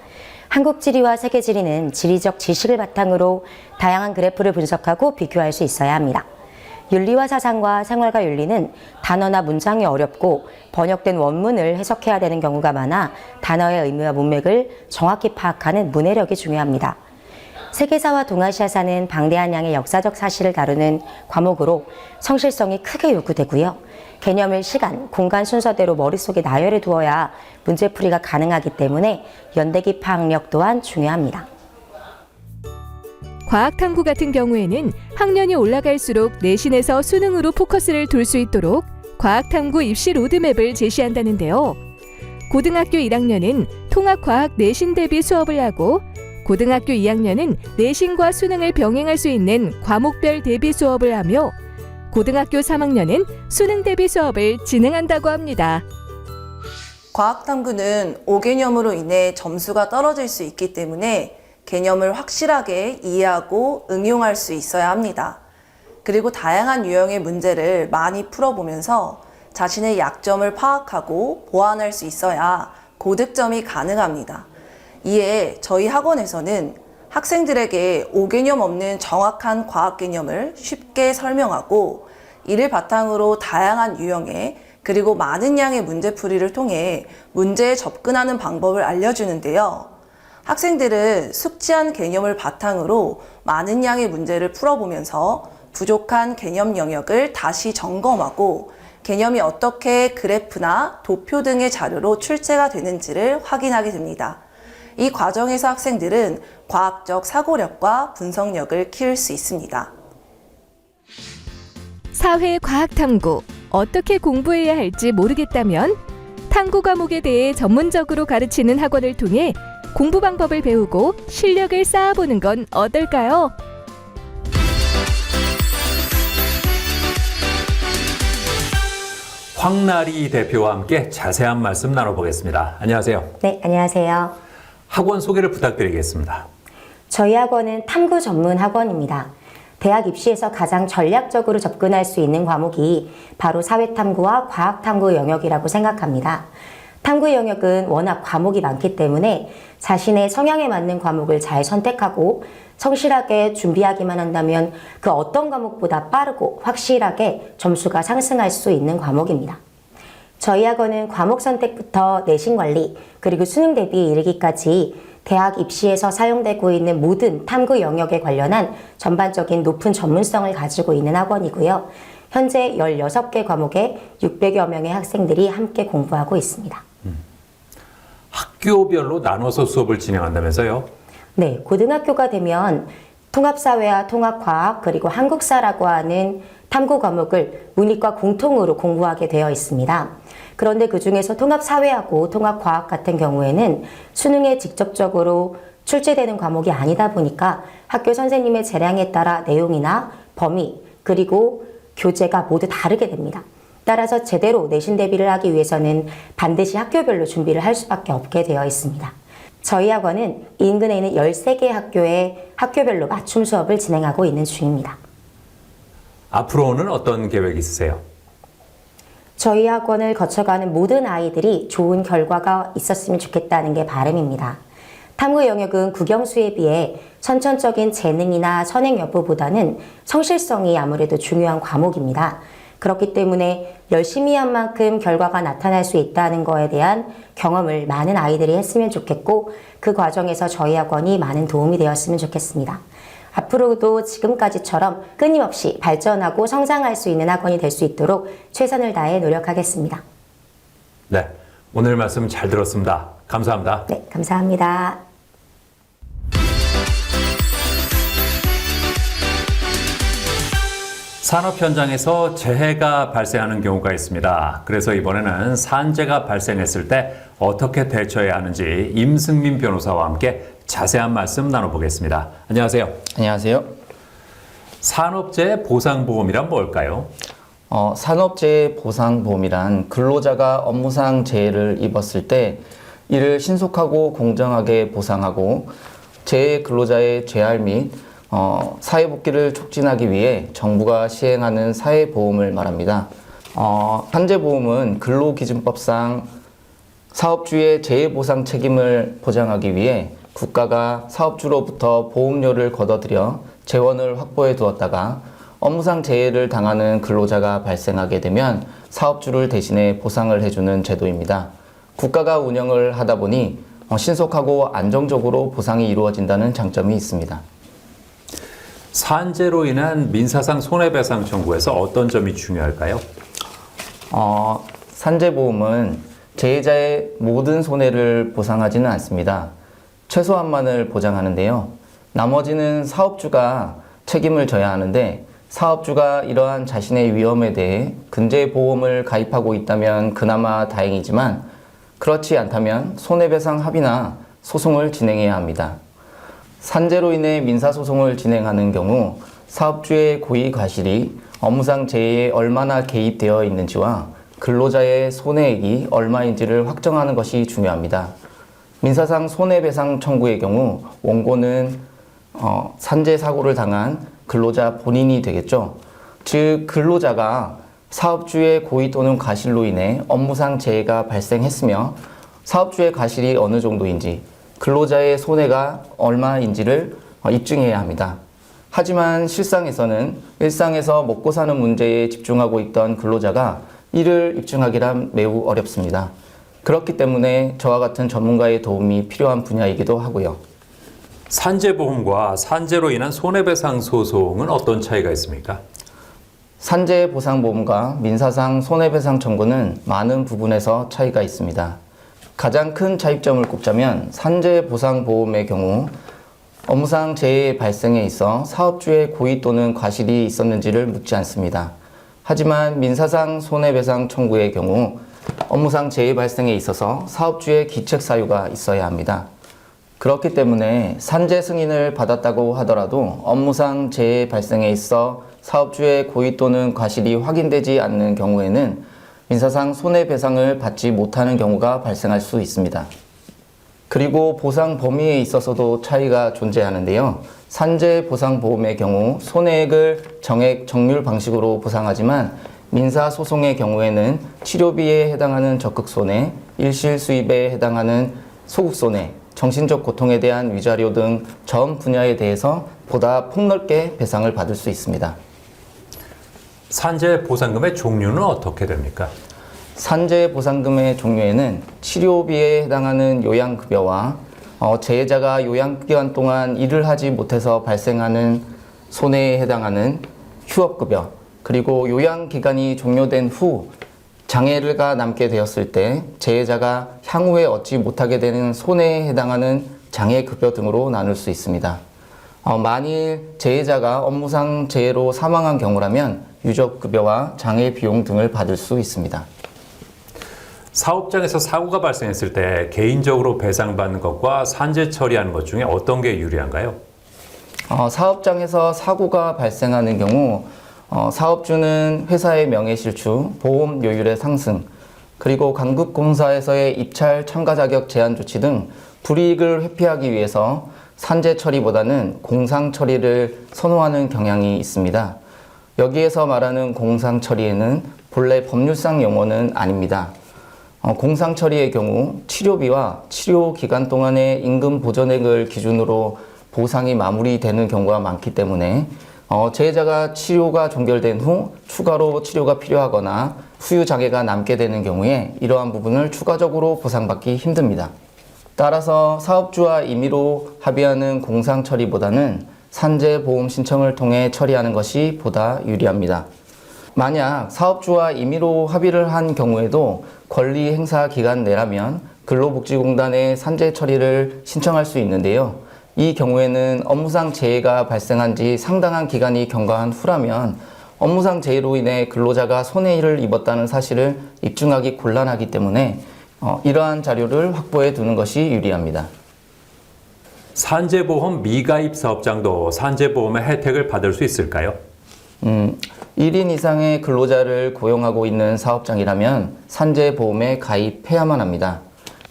한국지리와 세계지리는 지리적 지식을 바탕으로 다양한 그래프를 분석하고 비교할 수 있어야 합니다. 윤리와 사상과 생활과 윤리는 단어나 문장이 어렵고 번역된 원문을 해석해야 되는 경우가 많아 단어의 의미와 문맥을 정확히 파악하는 문해력이 중요합니다. 세계사와 동아시아사는 방대한 양의 역사적 사실을 다루는 과목으로 성실성이 크게 요구되고요. 개념을 시간, 공간 순서대로 머릿속에 나열해 두어야 문제풀이가 가능하기 때문에 연대기 파악력 또한 중요합니다. 과학탐구 같은 경우에는 학년이 올라갈수록 내신에서 수능으로 포커스를 둘 수 있도록 과학탐구 입시 로드맵을 제시한다는데요. 고등학교 1학년은 통합과학 내신 대비 수업을 하고 고등학교 2학년은 내신과 수능을 병행할 수 있는 과목별 대비 수업을 하며 고등학교 3학년은 수능 대비 수업을 진행한다고 합니다. 과학탐구는 5개념으로 인해 점수가 떨어질 수 있기 때문에 개념을 확실하게 이해하고 응용할 수 있어야 합니다. 그리고 다양한 유형의 문제를 많이 풀어보면서 자신의 약점을 파악하고 보완할 수 있어야 고득점이 가능합니다. 이에 저희 학원에서는 학생들에게 5개념 없는 정확한 과학 개념을 쉽게 설명하고 이를 바탕으로 다양한 유형의 그리고 많은 양의 문제풀이를 통해 문제에 접근하는 방법을 알려주는데요. 학생들은 숙지한 개념을 바탕으로 많은 양의 문제를 풀어보면서 부족한 개념 영역을 다시 점검하고 개념이 어떻게 그래프나 도표 등의 자료로 출제가 되는지를 확인하게 됩니다. 이 과정에서 학생들은 과학적 사고력과 분석력을 키울 수 있습니다. 사회과학탐구, 어떻게 공부해야 할지 모르겠다면 탐구 과목에 대해 전문적으로 가르치는 학원을 통해 공부 방법을 배우고 실력을 쌓아보는 건 어떨까요? 황나리 대표와 함께 자세한 말씀 나눠보겠습니다. 안녕하세요. 네, 안녕하세요. 학원 소개를 부탁드리겠습니다. 저희 학원은 탐구 전문 학원입니다. 대학 입시에서 가장 전략적으로 접근할 수 있는 과목이 바로 사회탐구와 과학탐구 영역이라고 생각합니다. 탐구 영역은 워낙 과목이 많기 때문에 자신의 성향에 맞는 과목을 잘 선택하고 성실하게 준비하기만 한다면 그 어떤 과목보다 빠르고 확실하게 점수가 상승할 수 있는 과목입니다. 저희 학원은 과목 선택부터 내신 관리, 그리고 수능 대비에 이르기까지 대학 입시에서 사용되고 있는 모든 탐구 영역에 관련한 전반적인 높은 전문성을 가지고 있는 학원이고요. 현재 16개 과목에 600여 명의 학생들이 함께 공부하고 있습니다. 학교별로 나눠서 수업을 진행한다면서요? 네, 고등학교가 되면 통합사회와 통합과학 그리고 한국사라고 하는 탐구 과목을 문이과 공통으로 공부하게 되어 있습니다. 그런데 그 중에서 통합사회하고 통합과학 같은 경우에는 수능에 직접적으로 출제되는 과목이 아니다 보니까 학교 선생님의 재량에 따라 내용이나 범위 그리고 교재가 모두 다르게 됩니다. 따라서 제대로 내신 대비를 하기 위해서는 반드시 학교별로 준비를 할 수밖에 없게 되어 있습니다. 저희 학원은 인근에 있는 13개 학교에 학교별로 맞춤 수업을 진행하고 있는 중입니다. 앞으로는 어떤 계획이 있으세요? 저희 학원을 거쳐가는 모든 아이들이 좋은 결과가 있었으면 좋겠다는 게 바람입니다. 탐구 영역은 국영수에 비해 선천적인 재능이나 선행 여부보다는 성실성이 아무래도 중요한 과목입니다. 그렇기 때문에 열심히 한 만큼 결과가 나타날 수 있다는 거에 대한 경험을 많은 아이들이 했으면 좋겠고 그 과정에서 저희 학원이 많은 도움이 되었으면 좋겠습니다. 앞으로도 지금까지처럼 끊임없이 발전하고 성장할 수 있는 학원이 될 수 있도록 최선을 다해 노력하겠습니다. 네, 오늘 말씀 잘 들었습니다. 감사합니다. 네, 감사합니다. 산업 현장에서 재해가 발생하는 경우가 있습니다. 그래서 이번에는 산재가 발생했을 때 어떻게 대처해야 하는지 임승민 변호사와 함께 자세한 말씀 나눠보겠습니다. 안녕하세요. 안녕하세요. 산업재해 보상보험이란 뭘까요? 산업재해 보상보험이란 근로자가 업무상 재해를 입었을 때 이를 신속하고 공정하게 보상하고 재해 근로자의 재할 및 사회복귀를 촉진하기 위해 정부가 시행하는 사회보험을 말합니다. 산재보험은 근로기준법상 사업주의 재해보상 책임을 보장하기 위해 국가가 사업주로부터 보험료를 걷어들여 재원을 확보해 두었다가 업무상 재해를 당하는 근로자가 발생하게 되면 사업주를 대신해 보상을 해주는 제도입니다. 국가가 운영을 하다 보니 신속하고 안정적으로 보상이 이루어진다는 장점이 있습니다. 산재로 인한 민사상 손해배상 청구에서 어떤 점이 중요할까요? 산재보험은 재해자의 모든 손해를 보상하지는 않습니다. 최소한만을 보장하는데요. 나머지는 사업주가 책임을 져야 하는데 사업주가 이러한 자신의 위험에 대해 근제보험을 가입하고 있다면 그나마 다행이지만 그렇지 않다면 손해배상 합의나 소송을 진행해야 합니다. 산재로 인해 민사소송을 진행하는 경우 사업주의 고의 과실이 업무상 재해에 얼마나 개입되어 있는지와 근로자의 손해액이 얼마인지를 확정하는 것이 중요합니다. 민사상 손해배상 청구의 경우 원고는 산재 사고를 당한 근로자 본인이 되겠죠. 즉 근로자가 사업주의 고의 또는 과실로 인해 업무상 재해가 발생했으며 사업주의 과실이 어느 정도인지 근로자의 손해가 얼마인지를 입증해야 합니다. 하지만 실상에서는 일상에서 먹고 사는 문제에 집중하고 있던 근로자가 이를 입증하기란 매우 어렵습니다. 그렇기 때문에 저와 같은 전문가의 도움이 필요한 분야이기도 하고요. 산재보험과 산재로 인한 손해배상 소송은 어떤 차이가 있습니까? 산재보상보험과 민사상 손해배상 청구는 많은 부분에서 차이가 있습니다. 가장 큰 차이점을 꼽자면 산재보상보험의 경우 업무상 재해 발생에 있어 사업주의 고의 또는 과실이 있었는지를 묻지 않습니다. 하지만 민사상 손해배상 청구의 경우 업무상 재해 발생에 있어서 사업주의 기책 사유가 있어야 합니다. 그렇기 때문에 산재 승인을 받았다고 하더라도 업무상 재해 발생에 있어 사업주의 고의 또는 과실이 확인되지 않는 경우에는 민사상 손해배상을 받지 못하는 경우가 발생할 수 있습니다. 그리고 보상 범위에 있어서도 차이가 존재하는데요. 산재 보상보험의 경우 손해액을 정액 정률 방식으로 보상하지만 민사소송의 경우에는 치료비에 해당하는 적극손해, 일실 수입에 해당하는 소극손해, 정신적 고통에 대한 위자료 등 전 분야에 대해서 보다 폭넓게 배상을 받을 수 있습니다. 산재 보상금의 종류는 어떻게 됩니까? 산재 보상금의 종류에는 치료비에 해당하는 요양급여와 재해자가 요양기간 동안 일을 하지 못해서 발생하는 손해에 해당하는 휴업급여, 그리고 요양기간이 종료된 후 장애가 남게 되었을 때 재해자가 향후에 얻지 못하게 되는 손해에 해당하는 장애급여 등으로 나눌 수 있습니다. 만일 재해자가 업무상 재해로 사망한 경우라면 유족급여와 장애 비용 등을 받을 수 있습니다. 사업장에서 사고가 발생했을 때 개인적으로 배상받는 것과 산재 처리하는 것 중에 어떤 게 유리한가요? 사업장에서 사고가 발생하는 경우 사업주는 회사의 명예실추, 보험 요율의 상승, 그리고 강급공사에서의 입찰 참가 자격 제한 조치 등 불이익을 회피하기 위해서 산재 처리보다는 공상 처리를 선호하는 경향이 있습니다. 여기에서 말하는 공상 처리에는 본래 법률상 용어는 아닙니다. 공상 처리의 경우 치료비와 치료 기간 동안의 임금 보전액을 기준으로 보상이 마무리되는 경우가 많기 때문에 재해자가 치료가 종결된 후 추가로 치료가 필요하거나 후유 장애가 남게 되는 경우에 이러한 부분을 추가적으로 보상받기 힘듭니다. 따라서 사업주와 임의로 합의하는 공상 처리보다는 산재 보험 신청을 통해 처리하는 것이 보다 유리합니다. 만약 사업주와 임의로 합의를 한 경우에도 권리 행사 기간 내라면 근로복지공단에 산재 처리를 신청할 수 있는데요. 이 경우에는 업무상 재해가 발생한 지 상당한 기간이 경과한 후라면 업무상 재해로 인해 근로자가 손해를 입었다는 사실을 입증하기 곤란하기 때문에 이러한 자료를 확보해 두는 것이 유리합니다. 산재보험 미가입 사업장도 산재보험의 혜택을 받을 수 있을까요? 1인 이상의 근로자를 고용하고 있는 사업장이라면 산재보험에 가입해야만 합니다.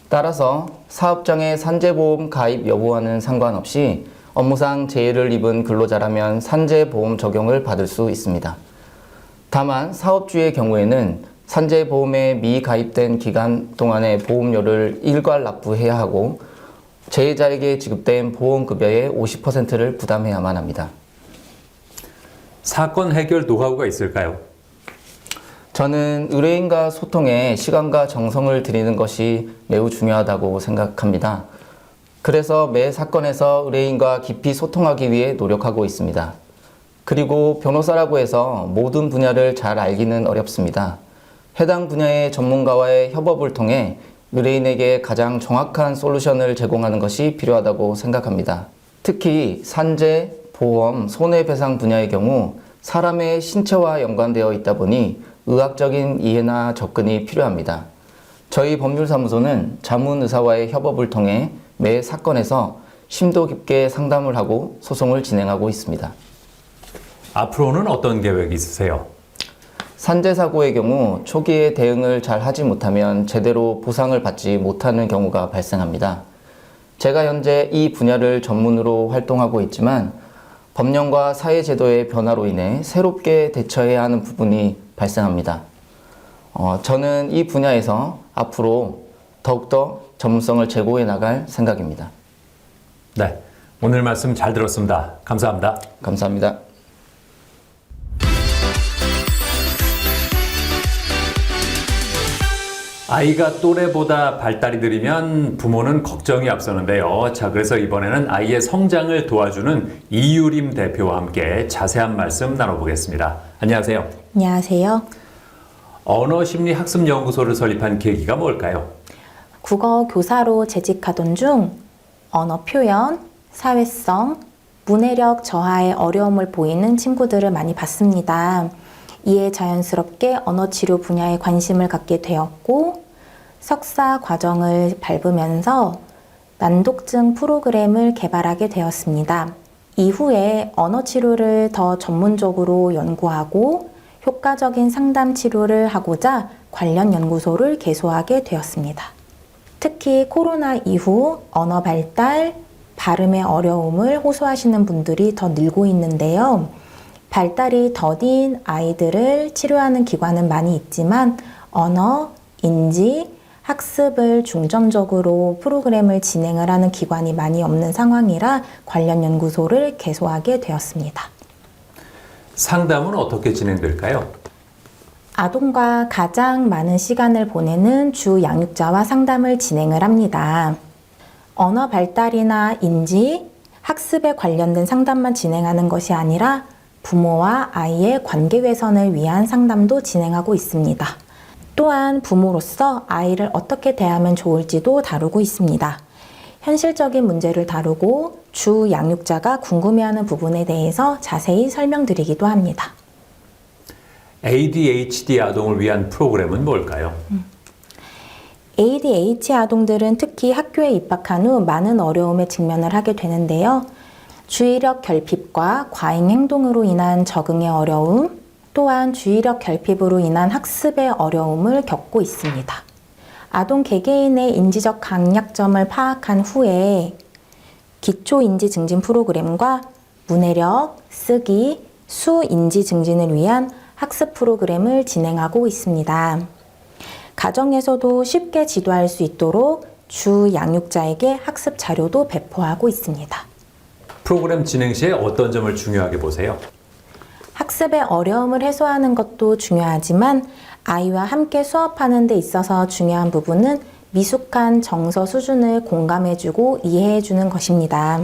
따라서 사업장의 산재보험 가입 여부와는 상관없이 업무상 재해를 입은 근로자라면 산재보험 적용을 받을 수 있습니다. 다만 사업주의 경우에는 산재보험에 미가입된 기간 동안의 보험료를 일괄 납부해야 하고 재해자에게 지급된 보험급여의 50%를 부담해야만 합니다. 사건 해결 노하우가 있을까요? 저는 의뢰인과 소통에 시간과 정성을 들이는 것이 매우 중요하다고 생각합니다. 그래서 매 사건에서 의뢰인과 깊이 소통하기 위해 노력하고 있습니다. 그리고 변호사라고 해서 모든 분야를 잘 알기는 어렵습니다. 해당 분야의 전문가와의 협업을 통해 의뢰인에게 가장 정확한 솔루션을 제공하는 것이 필요하다고 생각합니다. 특히 산재, 보험, 손해배상 분야의 경우 사람의 신체와 연관되어 있다 보니 의학적인 이해나 접근이 필요합니다. 저희 법률사무소는 자문의사와의 협업을 통해 매 사건에서 심도 깊게 상담을 하고 소송을 진행하고 있습니다. 앞으로는 어떤 계획이 있으세요? 산재 사고의 경우 초기에 대응을 잘 하지 못하면 제대로 보상을 받지 못하는 경우가 발생합니다. 제가 현재 이 분야를 전문으로 활동하고 있지만 법령과 사회제도의 변화로 인해 새롭게 대처해야 하는 부분이 발생합니다. 저는 이 분야에서 앞으로 더욱더 전문성을 제고해 나갈 생각입니다. 네, 오늘 말씀 잘 들었습니다. 감사합니다. 감사합니다. 아이가 또래보다 발달이 느리면 부모는 걱정이 앞서는데요. 자, 그래서 이번에는 아이의 성장을 도와주는 이유림 대표와 함께 자세한 말씀 나눠보겠습니다. 안녕하세요. 안녕하세요. 언어심리학습연구소를 설립한 계기가 뭘까요? 국어 교사로 재직하던 중 언어 표현, 사회성, 문해력 저하의 어려움을 보이는 친구들을 많이 봤습니다. 이에 자연스럽게 언어치료 분야에 관심을 갖게 되었고 석사 과정을 밟으면서 난독증 프로그램을 개발하게 되었습니다. 이후에 언어치료를 더 전문적으로 연구하고 효과적인 상담 치료를 하고자 관련 연구소를 개소하게 되었습니다. 특히 코로나 이후 언어 발달, 발음의 어려움을 호소하시는 분들이 더 늘고 있는데요. 발달이 더딘 아이들을 치료하는 기관은 많이 있지만 언어, 인지, 학습을 중점적으로 프로그램을 진행을 하는 기관이 많이 없는 상황이라 관련 연구소를 개소하게 되었습니다. 상담은 어떻게 진행될까요? 아동과 가장 많은 시간을 보내는 주 양육자와 상담을 진행을 합니다. 언어 발달이나 인지, 학습에 관련된 상담만 진행하는 것이 아니라 부모와 아이의 관계 개선을 위한 상담도 진행하고 있습니다. 또한 부모로서 아이를 어떻게 대하면 좋을지도 다루고 있습니다. 현실적인 문제를 다루고 주 양육자가 궁금해하는 부분에 대해서 자세히 설명드리기도 합니다. ADHD 아동을 위한 프로그램은 뭘까요? ADHD 아동들은 특히 학교에 입학한 후 많은 어려움에 직면을 하게 되는데요. 주의력 결핍과 과잉 행동으로 인한 적응의 어려움, 또한 주의력 결핍으로 인한 학습의 어려움을 겪고 있습니다. 아동 개개인의 인지적 강약점을 파악한 후에 기초인지 증진 프로그램과 문해력, 쓰기, 수인지 증진을 위한 학습 프로그램을 진행하고 있습니다. 가정에서도 쉽게 지도할 수 있도록 주 양육자에게 학습 자료도 배포하고 있습니다. 프로그램 진행 시에 어떤 점을 중요하게 보세요? 학습의 어려움을 해소하는 것도 중요하지만 아이와 함께 수업하는 데 있어서 중요한 부분은 미숙한 정서 수준을 공감해주고 이해해주는 것입니다.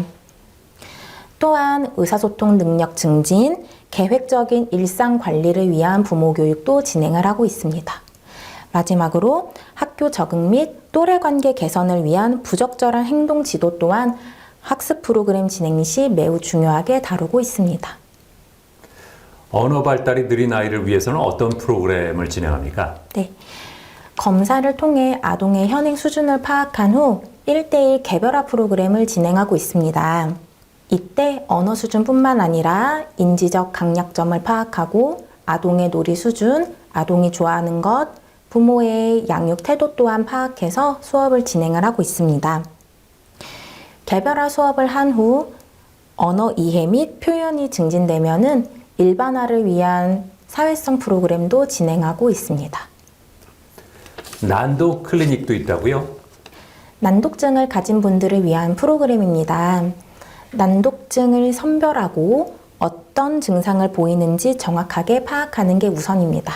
또한 의사소통 능력 증진, 계획적인 일상 관리를 위한 부모 교육도 진행을 하고 있습니다. 마지막으로 학교 적응 및 또래 관계 개선을 위한 부적절한 행동 지도 또한 학습 프로그램 진행 시 매우 중요하게 다루고 있습니다. 언어 발달이 느린 아이를 위해서는 어떤 프로그램을 진행합니까? 네. 검사를 통해 아동의 현행 수준을 파악한 후 1:1 개별화 프로그램을 진행하고 있습니다. 이때 언어 수준뿐만 아니라 인지적 강약점을 파악하고 아동의 놀이 수준, 아동이 좋아하는 것, 부모의 양육 태도 또한 파악해서 수업을 진행을 하고 있습니다. 개별화 수업을 한 후 언어 이해 및 표현이 증진되면은 일반화를 위한 사회성 프로그램도 진행하고 있습니다. 난독 클리닉도 있다고요? 난독증을 가진 분들을 위한 프로그램입니다. 난독증을 선별하고 어떤 증상을 보이는지 정확하게 파악하는 게 우선입니다.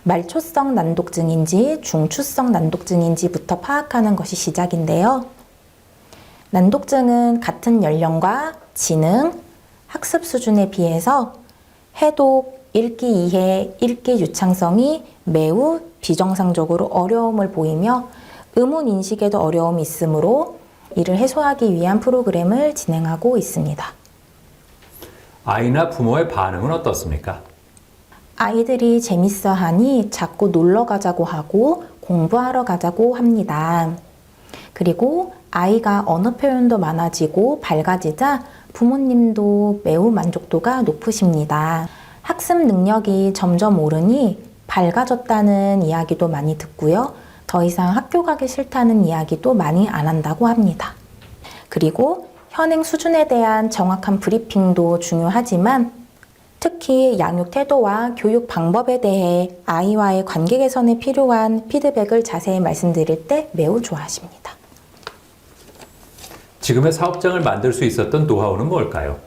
말초성 난독증인지 중추성 난독증인지부터 파악하는 것이 시작인데요. 난독증은 같은 연령과 지능, 학습 수준에 비해서 해독, 읽기 이해, 읽기 유창성이 매우 비정상적으로 어려움을 보이며 의문 인식에도 어려움이 있으므로 이를 해소하기 위한 프로그램을 진행하고 있습니다. 아이나 부모의 반응은 어떻습니까? 아이들이 재밌어하니 자꾸 놀러 가자고 하고 공부하러 가자고 합니다. 그리고 아이가 언어 표현도 많아지고 밝아지자 부모님도 매우 만족도가 높으십니다. 학습 능력이 점점 오르니 밝아졌다는 이야기도 많이 듣고요. 더 이상 학교 가기 싫다는 이야기도 많이 안 한다고 합니다. 그리고 현행 수준에 대한 정확한 브리핑도 중요하지만 특히 양육 태도와 교육 방법에 대해 아이와의 관계 개선에 필요한 피드백을 자세히 말씀드릴 때 매우 좋아하십니다. 지금의 사업장을 만들 수 있었던 노하우는 뭘까요?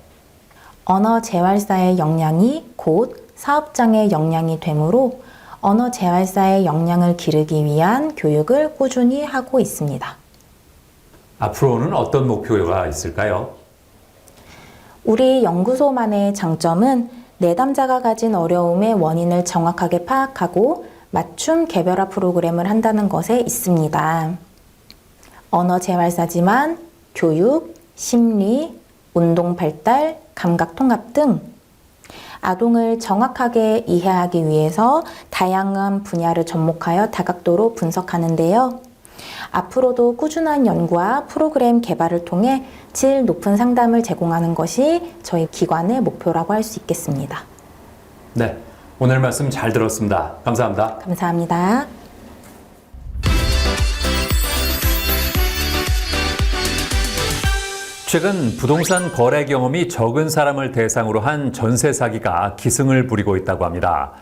언어 재활사의 역량이 곧 사업장의 역량이 되므로 언어 재활사의 역량을 기르기 위한 교육을 꾸준히 하고 있습니다. 앞으로는 어떤 목표가 있을까요? 우리 연구소만의 장점은 내담자가 가진 어려움의 원인을 정확하게 파악하고 맞춤 개별화 프로그램을 한다는 것에 있습니다. 언어 재활사지만 교육, 심리, 운동 발달, 감각 통합 등 아동을 정확하게 이해하기 위해서 다양한 분야를 접목하여 다각도로 분석하는데요. 앞으로도 꾸준한 연구와 프로그램 개발을 통해 질 높은 상담을 제공하는 것이 저희 기관의 목표라고 할 수 있겠습니다. 네, 오늘 말씀 잘 들었습니다. 감사합니다. 감사합니다. 최근 부동산 거래 경험이 적은 사람을 대상으로 한 전세 사기가 기승을 부리고 있다고 합니다.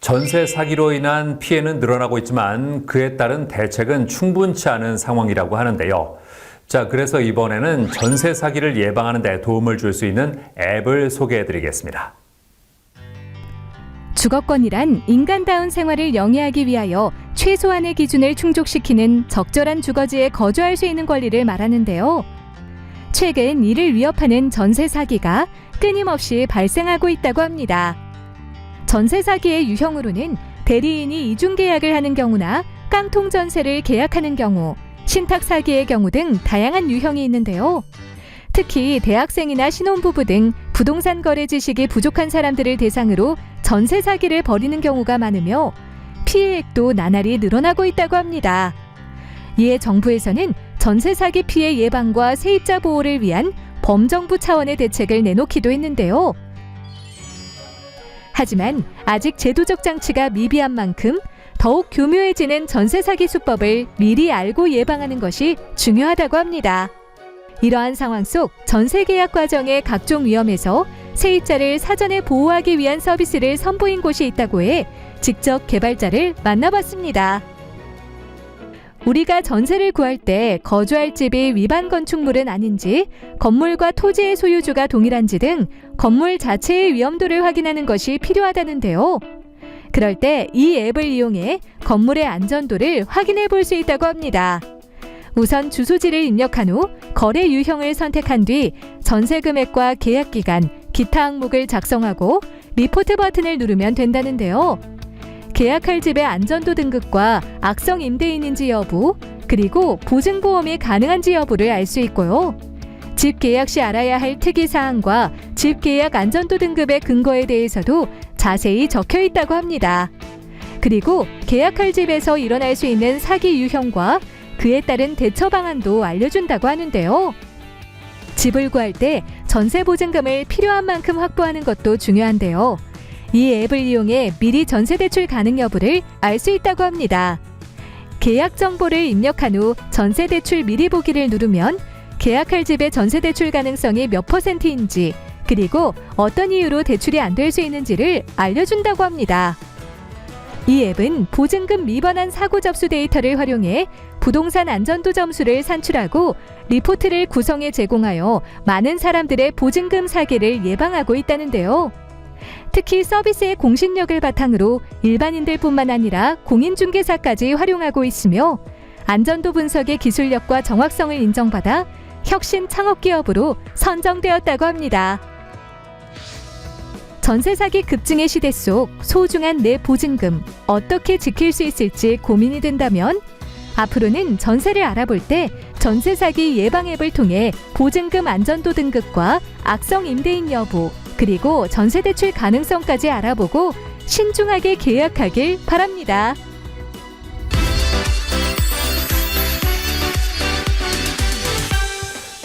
전세 사기로 인한 피해는 늘어나고 있지만 그에 따른 대책은 충분치 않은 상황이라고 하는데요. 자, 그래서 이번에는 전세 사기를 예방하는 데 도움을 줄 수 있는 앱을 소개해 드리겠습니다. 주거권이란 인간다운 생활을 영위하기 위하여 최소한의 기준을 충족시키는 적절한 주거지에 거주할 수 있는 권리를 말하는데요. 최근 이를 위협하는 전세 사기가 끊임없이 발생하고 있다고 합니다. 전세 사기의 유형으로는 대리인이 이중 계약을 하는 경우나 깡통 전세를 계약하는 경우, 신탁 사기의 경우 등 다양한 유형이 있는데요. 특히 대학생이나 신혼부부 등 부동산 거래 지식이 부족한 사람들을 대상으로 전세 사기를 벌이는 경우가 많으며 피해액도 나날이 늘어나고 있다고 합니다. 이에 정부에서는 전세 사기 피해 예방과 세입자 보호를 위한 범정부 차원의 대책을 내놓기도 했는데요. 하지만 아직 제도적 장치가 미비한 만큼 더욱 교묘해지는 전세 사기 수법을 미리 알고 예방하는 것이 중요하다고 합니다. 이러한 상황 속 전세 계약 과정의 각종 위험에서 세입자를 사전에 보호하기 위한 서비스를 선보인 곳이 있다고 해 직접 개발자를 만나봤습니다. 우리가 전세를 구할 때 거주할 집이 위반 건축물은 아닌지, 건물과 토지의 소유주가 동일한지 등 건물 자체의 위험도를 확인하는 것이 필요하다는데요. 그럴 때 이 앱을 이용해 건물의 안전도를 확인해 볼 수 있다고 합니다. 우선 주소지를 입력한 후 거래 유형을 선택한 뒤 전세 금액과 계약 기간, 기타 항목을 작성하고 리포트 버튼을 누르면 된다는데요. 계약할 집의 안전도 등급과 악성 임대인인지 여부, 그리고 보증보험이 가능한지 여부를 알 수 있고요. 집 계약 시 알아야 할 특이사항과 집 계약 안전도 등급의 근거에 대해서도 자세히 적혀 있다고 합니다. 그리고 계약할 집에서 일어날 수 있는 사기 유형과 그에 따른 대처 방안도 알려준다고 하는데요. 집을 구할 때 전세 보증금을 필요한 만큼 확보하는 것도 중요한데요. 이 앱을 이용해 미리 전세 대출 가능 여부를 알 수 있다고 합니다. 계약 정보를 입력한 후 전세 대출 미리 보기를 누르면 계약할 집의 전세 대출 가능성이 몇 %인지, 그리고 어떤 이유로 대출이 안 될 수 있는지를 알려준다고 합니다. 이 앱은 보증금 미반환 사고 접수 데이터를 활용해 부동산 안전도 점수를 산출하고 리포트를 구성해 제공하여 많은 사람들의 보증금 사기를 예방하고 있다는데요. 특히 서비스의 공신력을 바탕으로 일반인들뿐만 아니라 공인중개사까지 활용하고 있으며 안전도 분석의 기술력과 정확성을 인정받아 혁신 창업 기업으로 선정되었다고 합니다. 전세 사기 급증의 시대 속 소중한 내 보증금 어떻게 지킬 수 있을지 고민이 된다면 앞으로는 전세를 알아볼 때 전세 사기 예방 앱을 통해 보증금 안전도 등급과 악성 임대인 여부, 그리고 전세 대출 가능성까지 알아보고 신중하게 계약하길 바랍니다.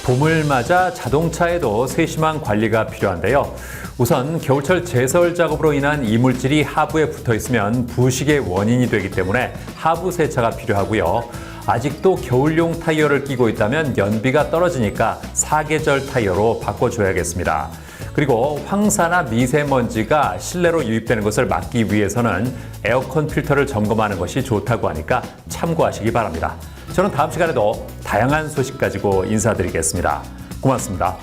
봄을 맞아 자동차에도 세심한 관리가 필요한데요. 우선 겨울철 제설 작업으로 인한 이물질이 하부에 붙어 있으면 부식의 원인이 되기 때문에 하부 세차가 필요하고요. 아직도 겨울용 타이어를 끼고 있다면 연비가 떨어지니까 사계절 타이어로 바꿔줘야겠습니다. 그리고 황사나 미세먼지가 실내로 유입되는 것을 막기 위해서는 에어컨 필터를 점검하는 것이 좋다고 하니까 참고하시기 바랍니다. 저는 다음 시간에도 다양한 소식 가지고 인사드리겠습니다. 고맙습니다.